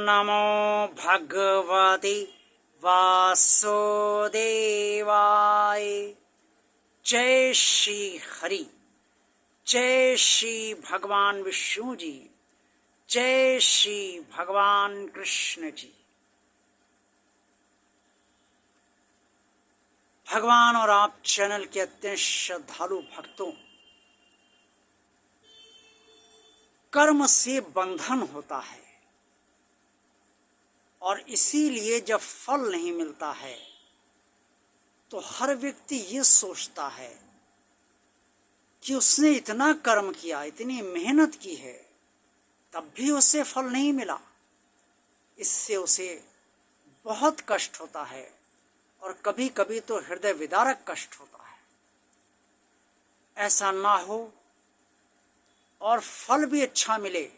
नमो भगवते वासुदेवाय। जय श्री हरि, जय श्री भगवान विष्णु जी, जय श्री भगवान कृष्ण जी। भगवान और आप चैनल के अत्यंत श्रद्धालु भक्तों, कर्म से बंधन होता है और इसीलिए जब फल नहीं मिलता है तो हर व्यक्ति ये सोचता है कि उसने इतना कर्म किया, इतनी मेहनत की है, तब भी उसे फल नहीं मिला। इससे उसे बहुत कष्ट होता है और कभी कभी तो हृदय विदारक कष्ट होता है। ऐसा ना हो और फल भी अच्छा मिले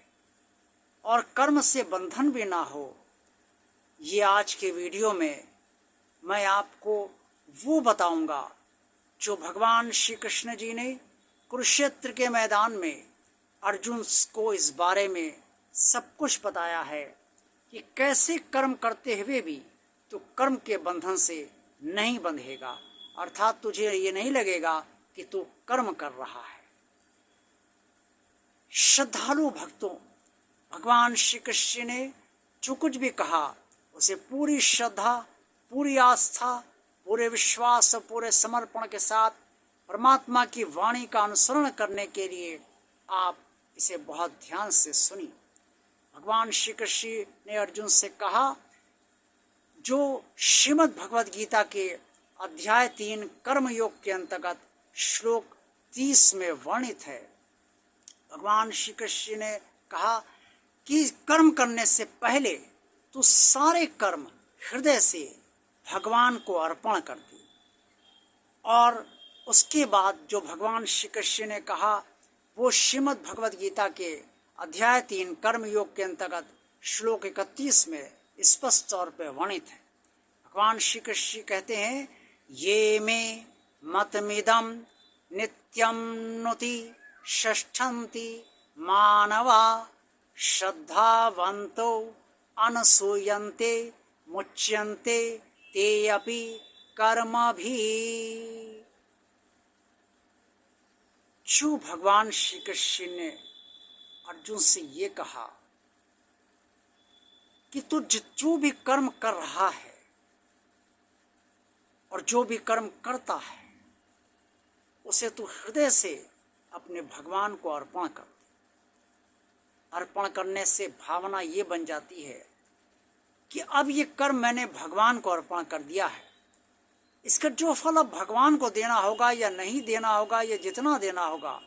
और कर्म से बंधन भी ना हो, ये आज के वीडियो में मैं आपको वो बताऊंगा जो भगवान श्री कृष्ण जी ने कुरुक्षेत्र के मैदान में अर्जुन को इस बारे में सब कुछ बताया है कि कैसे कर्म करते हुए भी तो कर्म के बंधन से नहीं बंधेगा, अर्थात तुझे ये नहीं लगेगा कि तू कर्म कर रहा है। श्रद्धालु भक्तों, भगवान श्री कृष्ण ने जो कुछ भी कहा उसे पूरी श्रद्धा, पूरी आस्था, पूरे विश्वास और पूरे समर्पण के साथ परमात्मा की वाणी का अनुसरण करने के लिए आप इसे बहुत ध्यान से सुनिए। भगवान श्री कृष्ण ने अर्जुन से कहा, जो श्रीमद् भगवद गीता के अध्याय 3 कर्मयोग के अंतर्गत श्लोक 30 में वर्णित है। भगवान श्री कृष्ण ने कहा कि कर्म करने से पहले तो सारे कर्म हृदय से भगवान को अर्पण कर दी, और उसके बाद जो भगवान श्री कृष्ण ने कहा वो श्रीमद् भगवद गीता के अध्याय 3 कर्मयोग के अंतर्गत श्लोक 31 में स्पष्ट तौर पर वर्णित है। भगवान श्री कृष्ण कहते हैं, ये मे मतमिदं नित्यं नुति षष्ठन्ति मानवा श्रद्धावन्तो अनसूयन्ते मुच्यन्ते ते अपि कर्मभिः। जो भगवान श्री कृष्ण ने अर्जुन से ये कहा कि तू जो भी कर्म कर रहा है और जो भी कर्म करता है उसे तू हृदय से अपने भगवान को अर्पण कर। अर्पण करने से भावना ये बन जाती है कि अब ये कर्म मैंने भगवान को अर्पण कर दिया है, इसका जो फल अब भगवान को देना होगा या नहीं देना होगा या जितना देना होगा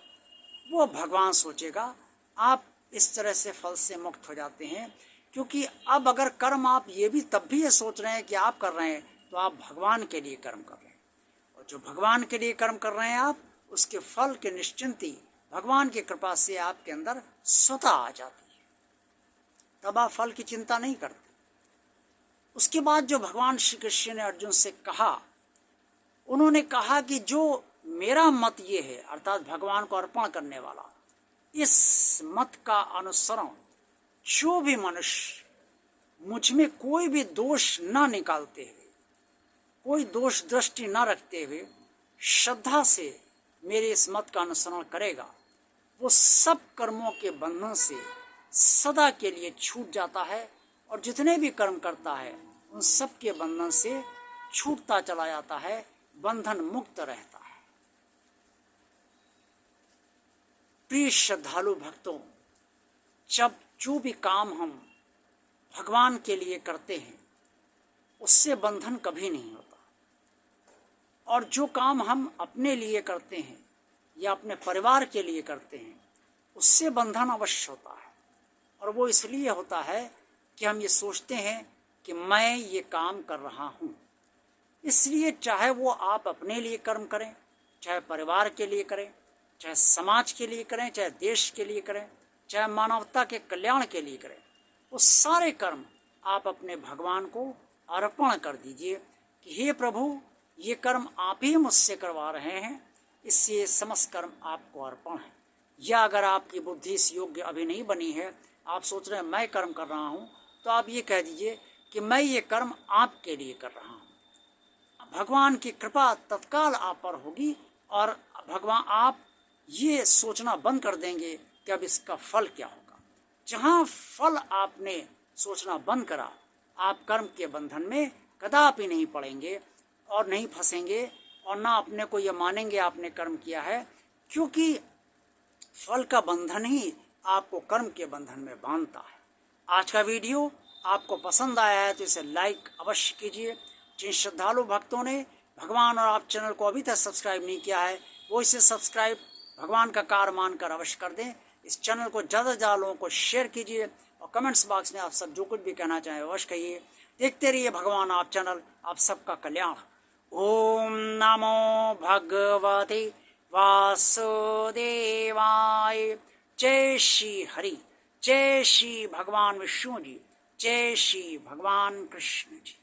वो भगवान सोचेगा। आप इस तरह से फल से मुक्त हो जाते हैं, क्योंकि अब अगर कर्म आप ये भी तब भी ये सोच रहे हैं कि आप कर रहे हैं तो आप भगवान के लिए कर्म कर रहे हैं, और जो भगवान के लिए कर्म कर रहे हैं आप, उसके फल के निश्चिंती भगवान की कृपा से आपके अंदर स्वतः आ जाती है, तब आप फल की चिंता नहीं करते। उसके बाद जो भगवान श्री कृष्ण ने अर्जुन से कहा, उन्होंने कहा कि जो मेरा मत ये है, अर्थात भगवान को अर्पण करने वाला, इस मत का अनुसरण जो भी मनुष्य मुझ में कोई भी दोष ना निकालते हुए, कोई दोष दृष्टि ना रखते हुए श्रद्धा से मेरे इस मत का अनुसरण करेगा, वो सब कर्मों के बंधन से सदा के लिए छूट जाता है, और जितने भी कर्म करता है उन सब के बंधन से छूटता चला जाता है, बंधन मुक्त रहता है। प्रिय श्रद्धालु भक्तों, जब जो भी काम हम भगवान के लिए करते हैं उससे बंधन कभी नहीं होता, और जो काम हम अपने लिए करते हैं या अपने परिवार के लिए करते हैं उससे बंधन अवश्य होता है। और वो इसलिए होता है कि हम ये सोचते हैं कि मैं ये काम कर रहा हूँ, इसलिए चाहे वो आप अपने लिए कर्म करें, चाहे परिवार के लिए करें, चाहे समाज के लिए करें, चाहे देश के लिए करें, चाहे मानवता के कल्याण के लिए करें, वो सारे कर्म आप अपने भगवान को अर्पण कर दीजिए कि हे प्रभु, ये कर्म आप ही मुझसे करवा रहे हैं, इससे समस्त कर्म आपको अर्पण है। या अगर आपकी बुद्धि इस योग्य अभी नहीं बनी है, आप सोच रहे हैं मैं कर्म कर रहा हूँ, तो तो आप ये कह दीजिए कि मैं ये कर्म आपके लिए कर रहा हूँ। भगवान की कृपा तत्काल आप पर होगी और भगवान आप ये सोचना बंद कर देंगे कि अब इसका फल क्या होगा। जहाँ फल आपने सोचना बंद करा, आप कर्म के बंधन में कदापि नहीं पड़ेंगे और नहीं फंसेंगे और ना अपने को ये मानेंगे आपने कर्म किया है, क्योंकि फल का बंधन ही आपको कर्म के बंधन में बांधता है। आज का वीडियो आपको पसंद आया है तो इसे लाइक अवश्य कीजिए। जिन श्रद्धालु भक्तों ने भगवान और आप चैनल को अभी तक सब्सक्राइब नहीं किया है वो इसे सब्सक्राइब भगवान का कार्य मानकर अवश्य कर दें। इस चैनल को ज़्यादा से ज़्यादा लोगों को शेयर कीजिए और कमेंट्स बॉक्स में आप सब जो कुछ भी कहना चाहें अवश्य कहिए। देखते रहिए भगवान आप चैनल, आप सबका कल्याण। ओम नमो भगवते वासुदेवाय। जय श्री हरि, जय श्री भगवान विष्णु जी, जय श्री भगवान कृष्ण जी।